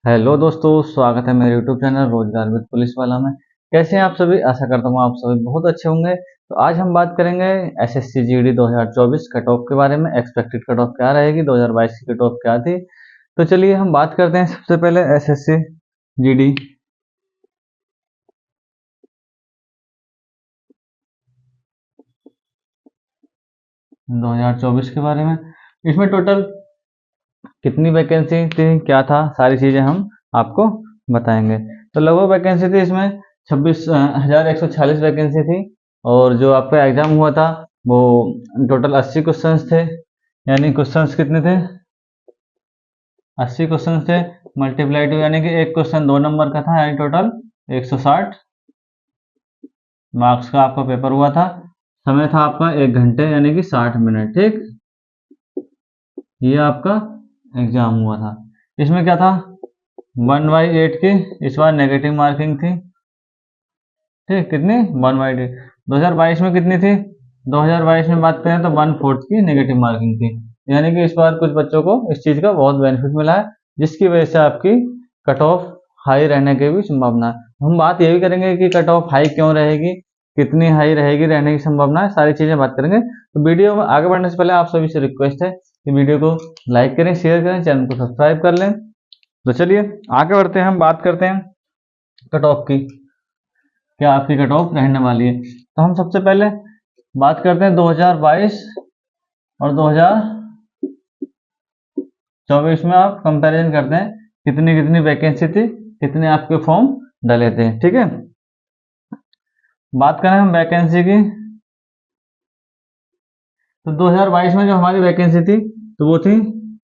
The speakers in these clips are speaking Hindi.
हेलो दोस्तों, स्वागत है मेरे यूट्यूब चैनल रोजगार विद पुलिस वाला में। कैसे हैं आप सभी? आशा करता हूँ आप सभी बहुत अच्छे होंगे। तो आज हम बात करेंगे एसएससी जीडी 2024 कट ऑफ के बारे में। एक्सपेक्टेड कट ऑफ क्या रहेगी, 2022 की कट ऑफ क्या थी। तो चलिए हम बात करते हैं सबसे पहले एसएससी जीडी 2024 के बारे में। इसमें टोटल कितनी वैकेंसी थी, क्या था, सारी चीज़ें हम आपको बताएंगे। तो लगभग वैकेंसी थी इसमें 26,146 वैकेंसी थी। और जो आपका एग्ज़ाम हुआ था वो टोटल 80 क्वेश्चंस थे। यानी क्वेश्चंस कितने थे? 80 क्वेश्चंस थे। मल्टीप्लाई टू यानी कि एक क्वेश्चन 2 नंबर का था, यानी टोटल 160 मार्क्स का आपका पेपर हुआ था। समय था आपका 1 घंटे यानी कि 60 मिनट। ठीक, ये आपका एग्जाम हुआ था। इसमें क्या था, 1/8 की इस बार नेगेटिव मार्किंग थी। ठीक, कितनी? 1/8। 2022 में कितनी थी? 2022 में बात करें तो 1/4 की नेगेटिव मार्किंग थी। यानी कि इस बार कुछ बच्चों को इस चीज़ का बहुत बेनिफिट मिला है, जिसकी वजह से आपकी कट ऑफ हाई रहने की भी संभावना है। हम बात ये भी करेंगे कि कट ऑफ हाई क्यों रहेगी, कितनी हाई रहेगी, रहने की संभावना है, सारी चीज़ें बात करेंगे। तो वीडियो में आगे बढ़ने से पहले आप सभी से रिक्वेस्ट है कि वीडियो को लाइक करें, शेयर करें, चैनल को सब्सक्राइब कर लें। तो चलिए आगे बढ़ते हैं, हम बात करते हैं कट ऑफ की, क्या आपकी कट ऑफ रहने वाली है। तो हम सबसे पहले बात करते हैं 2022 और 2024 में आप कंपैरिजन करते हैं कितनी कितनी वैकेंसी थी, कितने आपके फॉर्म डले थे। ठीक है, बात करें हम वैकेंसी की तो 2022 में जो हमारी वैकेंसी थी तो वो थी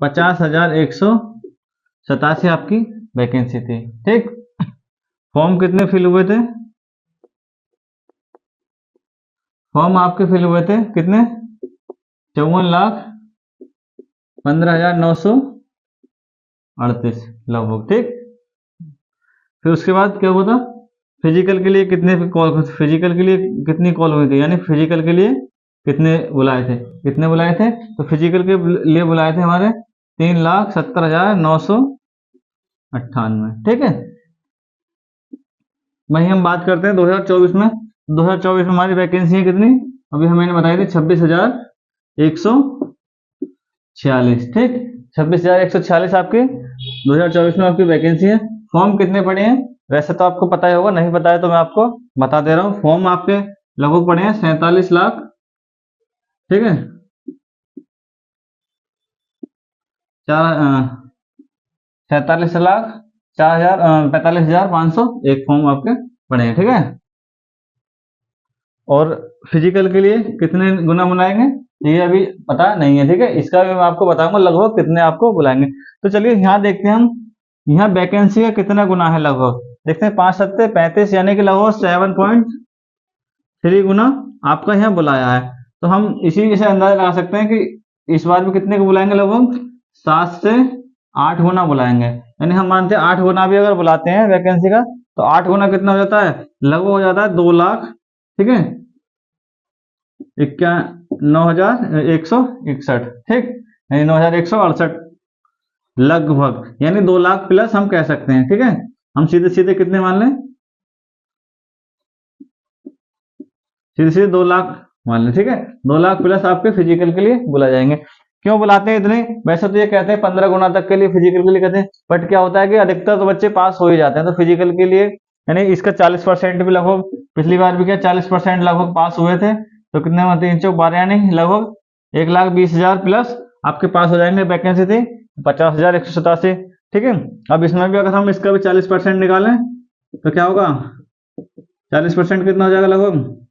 50,187 आपकी वैकेंसी थी। ठीक, फॉर्म कितने फिल हुए थे? फॉर्म आपके फिल हुए थे कितने? 54,15,938 लगभग। ठीक, फिर उसके बाद क्या हुआ था, फिजिकल के लिए कितने कॉल, फिजिकल के लिए कितनी कॉल हुई थी, यानी फिजिकल के लिए कितने बुलाए थे, कितने बुलाए थे? तो फिजिकल के लिए बुलाए थे हमारे 3,70,998। ठीक है, वहीं हम बात करते हैं 2024 में। 2024 में हमारी वैकेंसी है कितनी, अभी हमें बताई थी 26,146। ठीक, 26,146 आपकी 2024 में आपकी वैकेंसी है। फॉर्म कितने पड़े हैं वैसे तो आपको पता ही होगा, नहीं पता है तो मैं आपको बता दे रहा हूँ। फॉर्म आपके लगभग पड़े हैं 47 लाख। ठीक है, 47,04,45,500 फॉर्म आपके पड़े हैं। ठीक है, और फिजिकल के लिए कितने गुना बुलाएंगे ये अभी पता नहीं है। ठीक है, इसका भी मैं आपको बताऊंगा लगभग कितने आपको बुलाएंगे। तो चलिए यहाँ देखते हैं हम, यहाँ वैकेंसी का कितना गुना है लगभग देखते हैं। 5 सत्ते 35 यानी कि लगभग 7.3 गुना आपका यहाँ बुलाया है। तो हम इसी से अंदाजा लगा सकते हैं कि इस बार भी कितने को बुलाएंगे, लगभग 7 से 8 गुना बुलाएंगे। यानी हम मानते हैं 8 गुना भी अगर बुलाते हैं वैकेंसी का तो 8 गुना कितना हो जाता है, लगभग हो जाता है 2 लाख। ठीक है, 9,161। ठीक, यानी 9,168 लगभग, यानी 2 लाख प्लस हम कह सकते हैं। ठीक है, हम सीधे सीधे कितने मान लें, सीधे सीधे 2 लाख मान लें। ठीक है, 2 लाख प्लस आपके फिजिकल के लिए बुला जाएंगे। क्यों बुलाते हैं इतने? वैसे तो ये कहते हैं 15 गुना तक के लिए फिजिकल के लिए कहते हैं, बट क्या होता है कि अधिकतर तो बच्चे पास हो ही जाते हैं। तो फिजिकल के लिए यानी इसका 40% भी लगभग, पिछली बार भी क्या 40% लगभग पास हुए थे। तो कितने में 3 चौक 12 यानी लगभग 1,20,000 प्लस आपके पास हो जाएंगे। वैकेंसी थी 50,187। ठीक है, अब इसमें भी अगर हम इसका भी 40% निकालें तो क्या होगा, 40% कितना हो जाएगा, लगभग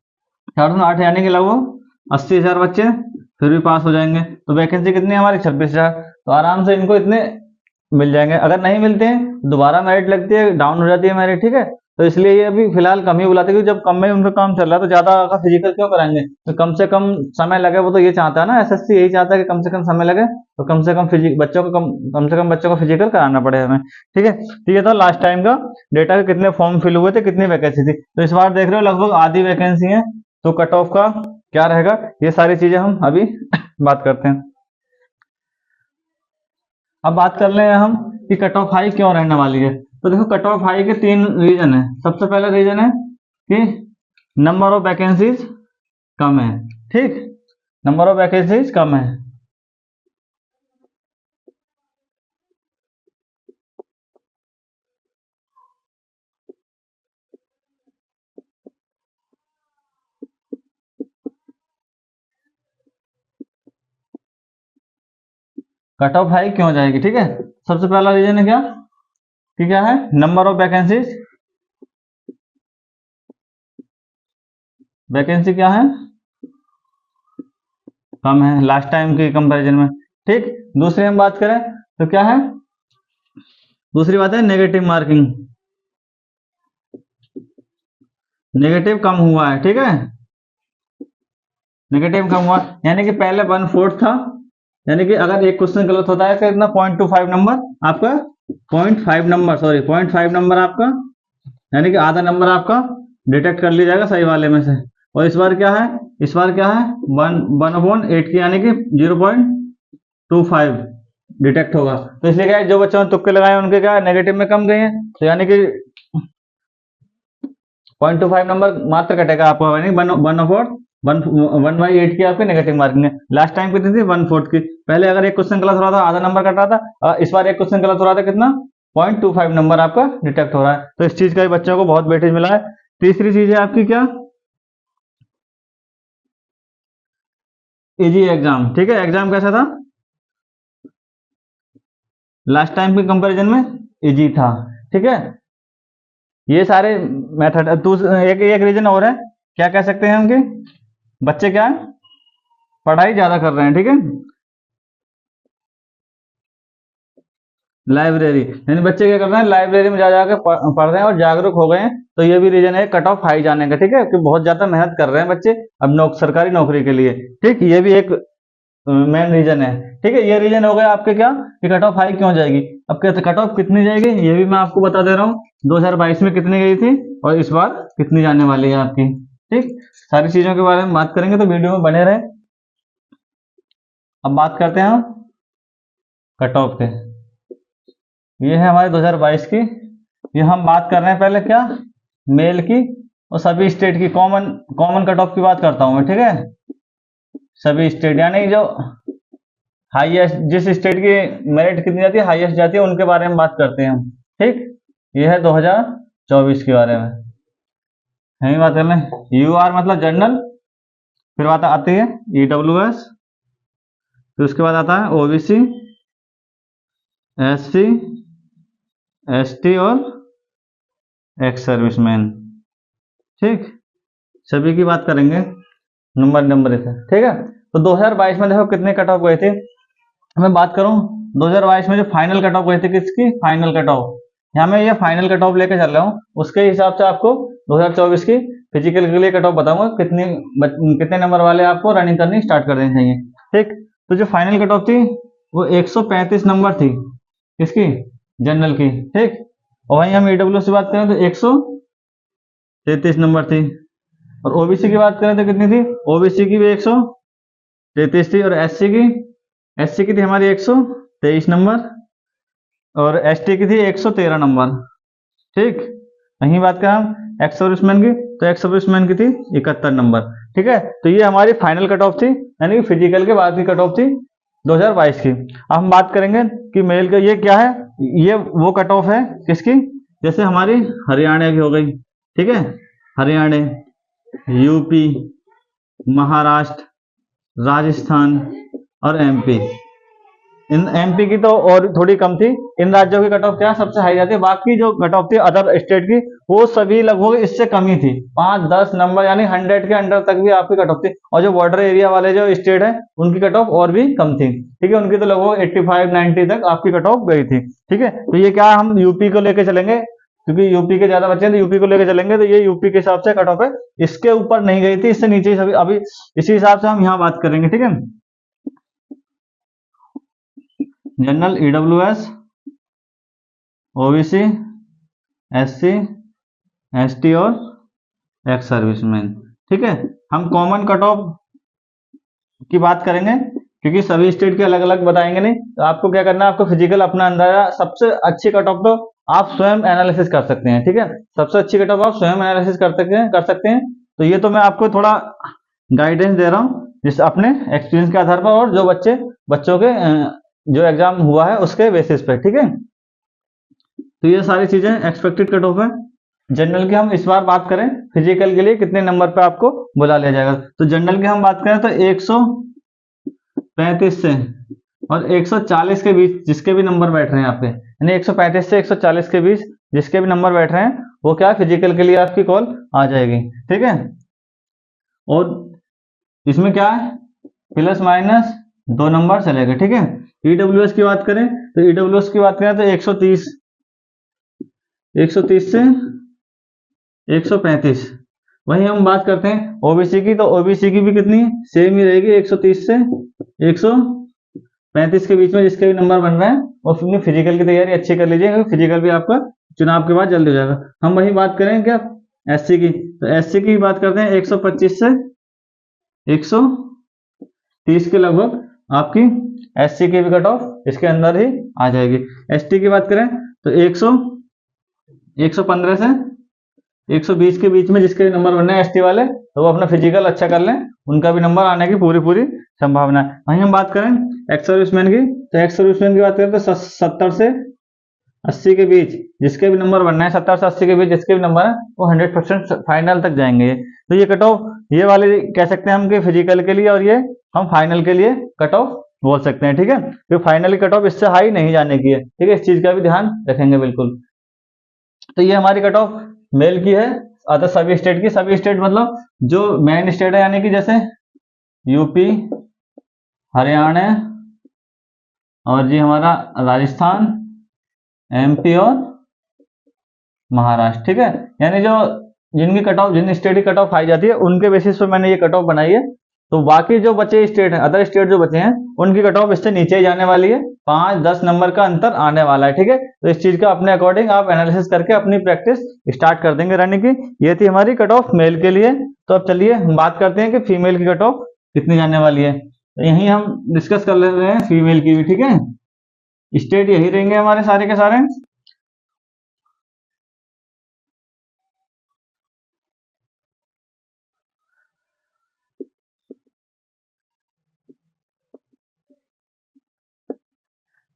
408 यानी कि लगभग 80,000 बच्चे फिर भी पास हो जाएंगे। तो वैकेंसी कितनी है हमारी, 26,000। तो आराम से इनको इतने मिल जाएंगे। अगर नहीं मिलते हैं दोबारा मेरिट लगती है, डाउन हो जाती है मेरिट। ठीक है, तो इसलिए ये अभी फिलहाल कम ही बुलाते हैं, क्योंकि जब कम में उनका काम चल रहा है तो ज्यादा का फिजिकल क्यों कराएंगे, तो कम से कम समय लगे। वो तो ये चाहता है ना, एसएससी यही चाहता है कि कम से कम समय लगे, तो कम से कम बच्चों को कम से कम बच्चों को फिजिकल कराना पड़े हमें। ठीक है, तो ये था लास्ट टाइम का डेटा कि कितने फॉर्म फिल हुए थे, कितनी वैकेंसी थी। तो इस बार देख रहे हो लगभग आधी वैकेंसी है। तो कट ऑफ का क्या रहेगा, ये सारी चीजें हम अभी बात करते हैं। अब बात कर लें हम कि कट ऑफ हाई क्यों रहने वाली है। तो देखो कट ऑफ हाई के तीन रीजन है। सबसे पहला रीजन है कि नंबर ऑफ वैकेंसीज कम है, ठीक, नंबर ऑफ वैकेंसीज कम है। कट ऑफ हाई क्यों जाएगी, ठीक है। सबसे पहला रीजन है क्या कि क्या है, नंबर ऑफ वैकेंसीज, वैकेंसी क्या है, कम है लास्ट टाइम के कंपैरिजन में, ठीक। दूसरी हम बात करें तो क्या है, दूसरी बात है नेगेटिव मार्किंग, नेगेटिव कम हुआ है, ठीक है, नेगेटिव कम हुआ, यानी कि पहले 1/4 था, यानी कि अगर एक क्वेश्चन गलत होता है तो इतना 0.25 नंबर आपका, 0.5 नंबर, सॉरी 0.5 नंबर आपका, यानी कि आधा नंबर आपका डिटेक्ट कर लिया जाएगा सही वाले में से। और इस बार क्या है, इस बार क्या है 1/8 की, यानी कि 0.25 डिटेक्ट होगा। तो इसलिए क्या है, जो बच्चों ने तुक्के लगाए उनके क्या नेगेटिव में कम गए हैं, तो यानी कि 0.25 नंबर मात्र कटेगा आपको, यानी 1/8 की आपकी नेगेटिव मार्किंग है। लास्ट टाइम कितनी थी 1/4 की। पहले अगर एक क्वेश्चन गलत हो रहा था आधा नंबर कट रहा था, इस बार एक क्वेश्चन गलत हो रहा था कितना 0.25 नंबर आपका डिटेक्ट हो रहा है। तो इस चीज का बच्चों को बहुत वेटेज मिला है। तीसरी चीज है आपकी क्या, इजी एग्जाम, ठीक है। एग्जाम कैसा था, लास्ट टाइम के कंपैरिजन में इजी था, ठीक है। ये सारे मेथड, एक एक रीजन और है, क्या कह सकते हैं हम कि बच्चे क्या है पढ़ाई ज्यादा कर रहे हैं, ठीक है, लाइब्रेरी, यानी बच्चे क्या कर रहे हैं लाइब्रेरी में जा जाकर पढ़ रहे हैं और जागरूक हो गए हैं। तो ये भी रीजन है कट ऑफ हाई जाने का, ठीक है, कि बहुत ज्यादा मेहनत कर रहे हैं बच्चे अब सरकारी नौकरी के लिए, ठीक। ये भी एक मेन रीजन है, ठीक है। ये रीजन हो गया आपके क्या कि कट ऑफ हाई क्यों जाएगी। अब कहते कट ऑफ कितनी जाएगी ये भी मैं आपको बता दे रहा हूँ, 2022 में कितनी गई थी और इस बार कितनी जाने वाली है आपकी, ठीक। सारी चीजों के बारे में बात करेंगे तो वीडियो में बने रहे। अब बात करते हैं हम कट ऑफ के, ये है हमारे 2022 की। ये हम बात कर रहे हैं पहले क्या, मेल की और सभी स्टेट की कॉमन कॉमन कट ऑफ की बात करता हूं मैं, ठीक है। सभी स्टेट यानी जो हाईएस्ट, जिस स्टेट की मेरिट कितनी जाती है हाईएस्ट जाती है, उनके बारे में बात करते हैं हम, ठीक। ये है 2024 के बारे में, यही बात कर लें। यूआर मतलब जनरल, फिर बात आती है ईडब्ल्यूएस, फिर उसके बाद आता है ओबीसी, एससी, एसटी और एक्स सर्विसमैन, ठीक। सभी की बात करेंगे नंबर नंबर से, ठीक है। तो 2022 में देखो कितने कट ऑफ गए थे, मैं बात करूं 2022 में जो फाइनल कट ऑफ गए थे, किसकी फाइनल कट ऑफ, यहाँ मैं ये फाइनल कट ऑफ लेके चल रहा हूँ, उसके हिसाब से आपको 2024 की फिजिकल के लिए कट ऑफ बताऊंगा कितने नंबर वाले आपको रनिंग करनी स्टार्ट कर देनी चाहिए, ठीक। तो जो फाइनल कट ऑफ थी वो 135 नंबर थी, किसकी, जनरल की, ठीक। और वहीं हम ईडब्ल्यू से बात करें तो 133 नंबर थी, और ओबीसी की बात करें तो कितनी थी, ओबीसी की भी 133 थी, और एससी की थी हमारी 123 नंबर, और एसटी की थी 113 नंबर, ठीक। वहीं बात करें हम एक्स सर्विसमैन की, तो एक्स सर्विसमैन की थी 71 नंबर, ठीक है। तो ये हमारी फाइनल कट ऑफ थी, यानी कि फिजिकल के बाद की कट ऑफ थी 2022 की। अब हम बात करेंगे कि मेल का ये क्या है, ये वो कट ऑफ है किसकी, जैसे हमारी हरियाणा की हो गई, ठीक है, हरियाणा, यूपी, महाराष्ट्र, राजस्थान और एमपी। इन एमपी की तो और थोड़ी कम थी, इन राज्यों की कट ऑफ क्या सबसे हाई जाती है, बाकी जो कट ऑफ थी अदर स्टेट की वो सभी लगभग इससे कम ही थी, 5-10 नंबर यानी 100 के अंडर तक भी आपकी कट ऑफ थी। और जो बॉर्डर एरिया वाले जो स्टेट है उनकी कट ऑफ और भी कम थी, ठीक है, उनकी तो लगभग 85-90 तक आपकी कट ऑफ गई थी, ठीक है। तो ये क्या हम यूपी को लेकर चलेंगे, क्योंकि यूपी के ज्यादा बच्चे हैं तो यूपी को लेकर चलेंगे, तो ये यूपी के हिसाब से कट ऑफ है, इसके ऊपर नहीं गई थी, इससे नीचे सभी अभी इसी हिसाब से हम यहाँ बात करेंगे, ठीक है। General, EWS, OBC, SC, ST और एक्स सर्विसमैन, ठीक है। हम कॉमन कट ऑफ की बात करेंगे क्योंकि सभी स्टेट के अलग अलग बताएंगे नहीं, तो आपको क्या करना है, आपको फिजिकल अपना अंदाजा, सबसे अच्छी कट ऑफ तो आप स्वयं एनालिसिस कर सकते हैं, ठीक है। सबसे अच्छी कट ऑफ आप स्वयं एनालिसिस कर सकते हैं। तो ये तो मैं आपको थोड़ा गाइडेंस दे रहा हूँ जिस अपने एक्सपीरियंस के आधार पर, और जो बच्चों के जो एग्जाम हुआ है उसके बेसिस पे, ठीक है। तो ये सारी चीजें एक्सपेक्टेड कट ऑफ है। जनरल की हम इस बार बात करें, फिजिकल के लिए कितने नंबर पे आपको बुला लिया जाएगा, तो जनरल की हम बात करें तो 135 से और 140 के बीच जिसके भी नंबर बैठ रहे हैं आपके, यानी 135 से 140 के बीच जिसके भी नंबर बैठ रहे हैं, वो क्या फिजिकल के लिए आपकी कॉल आ जाएगी, ठीक है। और इसमें क्या है, प्लस माइनस 2 नंबर चलेगा, ठीक है। ईडब्ल्यूएस की बात करें तो ईडब्ल्यूएस की बात करें तो 130 से 135। वहीं हम बात करते हैं ओबीसी की, तो ओबीसी की भी कितनी सेम ही रहेगी, 130 से 135 के बीच में जिसके भी नंबर बन रहे हैं। और फिर फिजिकल की तैयारी अच्छी कर लीजिए, क्योंकि फिजिकल भी आपका चुनाव के बाद जल्दी हो जाएगा। हम वही बात करें क्या एससी की, तो एससी की बात करते हैं 125 से 130 के लगभग आपकी एससी की भी कट ऑफ इसके अंदर ही आ जाएगी। एसटी की बात करें तो 115 से 120 के बीच में जिसके भी नंबर बनने हैं एसटी वाले, तो वो अपना फिजिकल अच्छा कर लें, उनका भी नंबर आने की पूरी संभावना है। वहीं हम बात करें एक्स सर्विसमैन की, तो एक्स सर्विसमैन की बात करें तो 70 से 80 के बीच जिसके भी नंबर बनना है, 70 से 80 के बीच जिसके भी नंबर है, वो 100% फाइनल तक जाएंगे। तो ये कट ऑफ, ये वाले कह सकते हैं हम कि फिजिकल के लिए, और ये हम फाइनल के लिए कट ऑफ बोल सकते हैं, ठीक है। तो फाइनली कट ऑफ इससे हाई नहीं जाने की है, ठीक है, इस चीज का भी ध्यान रखेंगे बिल्कुल। तो ये हमारी कट ऑफ मेल की है, अदर सभी स्टेट की। सभी स्टेट मतलब जो मेन स्टेट है, यानी कि जैसे यूपी, हरियाणा और जी हमारा राजस्थान, एमपी और महाराष्ट्र, ठीक है। यानी जो जिनकी कट ऑफ, जिन स्टेट की कट ऑफ पाई जाती है उनके बेसिस पे मैंने ये कट ऑफ बनाई है। तो बाकी जो बचे स्टेट हैं, अदर स्टेट जो बचे हैं, उनकी कट ऑफ इससे नीचे ही जाने वाली है, 5-10 नंबर का अंतर आने वाला है, ठीक है। तो इस चीज का अपने अकॉर्डिंग आप एनालिसिस करके अपनी प्रैक्टिस स्टार्ट कर देंगे रहने की। ये थी हमारी कट ऑफ मेल के लिए। तो अब चलिए हम बात करते हैं कि फीमेल की कट ऑफ कितनी जाने वाली है। तो यही हम डिस्कस कर ले रहे हैं फीमेल की भी, ठीक है। स्टेट यही रहेंगे हमारे सारे के सारे।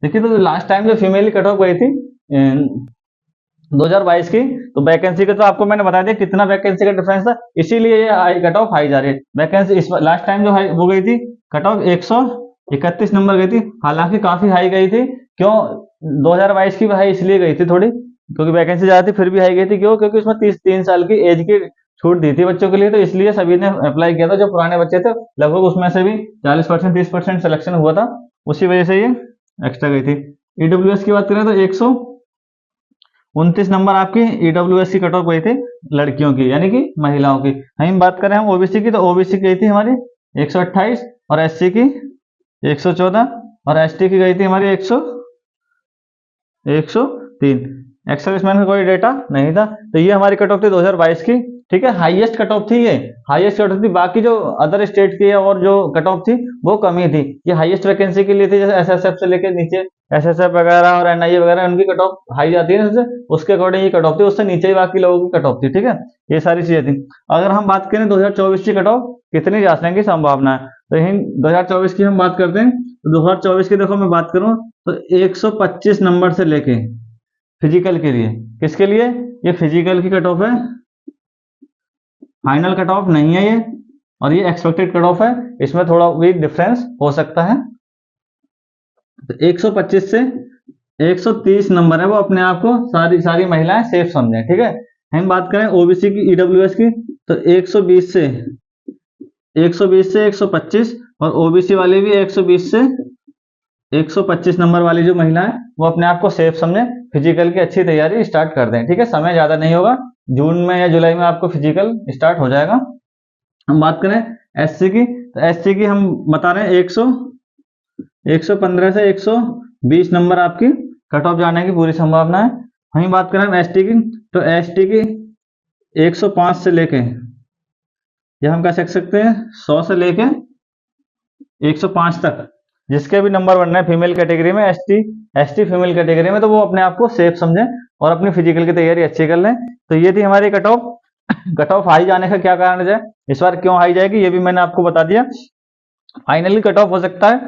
देखिए, तो लास्ट टाइम जो फीमेल की कट ऑफ गई थी 2022 की, तो वैकेंसी का तो आपको मैंने बता दिया कितना वैकेंसी का डिफरेंस था, इसीलिए ये कट ऑफ हाई जा रही है। वैकेंसी इस लास्ट टाइम जो हाई हो गई थी कट ऑफ 131 नंबर गई थी, हालांकि काफी हाई गई थी। क्यों 2022 की हाई इसलिए गई थी थोड़ी, क्योंकि वैकेंसी ज्यादा थी, फिर भी हाई गई थी। क्यों? क्योंकि उसमें 3 साल की एज की छूट दी थी बच्चों के लिए, तो इसलिए सभी ने अप्लाई किया था। जो पुराने बच्चे थे लगभग उसमें से भी 40% 30% सिलेक्शन हुआ था, उसी वजह से ये एक्स्ट्रा गई थी। ईडब्ल्यूएस की बात करें तो 129 नंबर आपकी ईडब्ल्यूएस की कट ऑफ गई थी लड़कियों की, यानी कि महिलाओं की। हम बात करें हम ओबीसी की, तो ओबीसी की गई थी हमारी 128 और एससी की 114 और एसटी की गई थी हमारी 103। एक्स सर्विसमैन का कोई डेटा नहीं था। तो ये हमारी कट ऑफ थी 2022 की, ठीक है। हाईएस्ट कट ऑफ थी, ये हाईएस्ट कट ऑफ थी। बाकी जो अदर स्टेट की और जो कट ऑफ थी वो कमी थी। ये हाईएस्ट वैकेंसी के लिए थी, जैसे एसएसएफ से लेके नीचे एसएसएफ वगैरह और एनआईए वगैरह, उनकी कट ऑफ हाई जाती है ना, उसके अकॉर्डिंग ये कट ऑफ थी, उससे नीचे ही बाकी लोगों की कट ऑफ थी, ठीक है। ये सारी चीजें थी। अगर हम बात करें 2024 की कट ऑफ कितनी जाने की संभावना है, तो यही 2024 की हम बात करते हैं। तो 2024 की देखो मैं बात करूं तो 125 नंबर से लेके फिजिकल के लिए, किसके लिए, ये फिजिकल की कट ऑफ है, फाइनल कट ऑफ नहीं है ये, और ये एक्सपेक्टेड कट ऑफ है, इसमें थोड़ा भी डिफरेंस हो सकता है। तो 125 से 130 नंबर है, वो अपने आप को सारी महिलाएं सेफ समझें, ठीक है। हम बात करें ओबीसी की ईडब्ल्यूएस की, तो 120 से 125 और ओबीसी वाले भी 120 से 125 नंबर वाली जो महिला है वो अपने आप को सेफ समझे, फिजिकल की अच्छी तैयारी स्टार्ट कर दें, ठीक है। समय ज्यादा नहीं होगा, जून में या जुलाई में आपको फिजिकल स्टार्ट हो जाएगा। हम बात करें एससी की, तो एससी की हम बता रहे हैं 115 से 120 नंबर आपकी कट ऑफ जाने की पूरी संभावना है। वहीं बात करें एसटी की, तो एसटी की 105 से लेके, या हम कह सकते हैं 100 से लेके 105 तक जिसके भी नंबर बनना है फीमेल कैटेगरी में, एसटी फीमेल कैटेगरी में, तो वो अपने आप को सेफ समझें और अपनी फिजिकल की तैयारी अच्छी कर लें। तो ये थी हमारी cut off. Cut off high जाने का क्या कारण है, इस बार क्यों हाई जाएगी, ये भी मैंने आपको बता दिया। फाइनली कट ऑफ हो सकता है,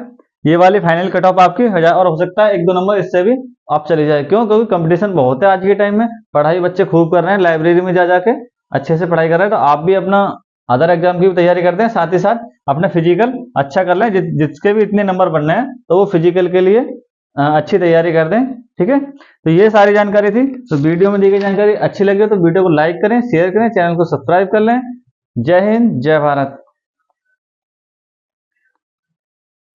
ये वाली फाइनल कट ऑफ आपकी 1000, और हो सकता है 1-2 नंबर इससे भी आप चली जाए। क्यों? क्योंकि कंपटीशन बहुत है आज के टाइम में, पढ़ाई बच्चे खूब कर रहे हैं, लाइब्रेरी में जा जाके अच्छे से पढ़ाई कर रहे हैं। तो आप भी अपना अदर एग्जाम की भी तैयारी करते हैं, साथ ही साथ अपना फिजिकल अच्छा कर लें। जिसके भी इतने नंबर बनने हैं तो वो फिजिकल के लिए अच्छी तैयारी कर दें। ठीक है, तो ये सारी जानकारी थी। तो वीडियो में दी गई जानकारी अच्छी लगी तो वीडियो को लाइक करें, शेयर करें, चैनल को सब्सक्राइब कर लें। जय हिंद, जय भारत।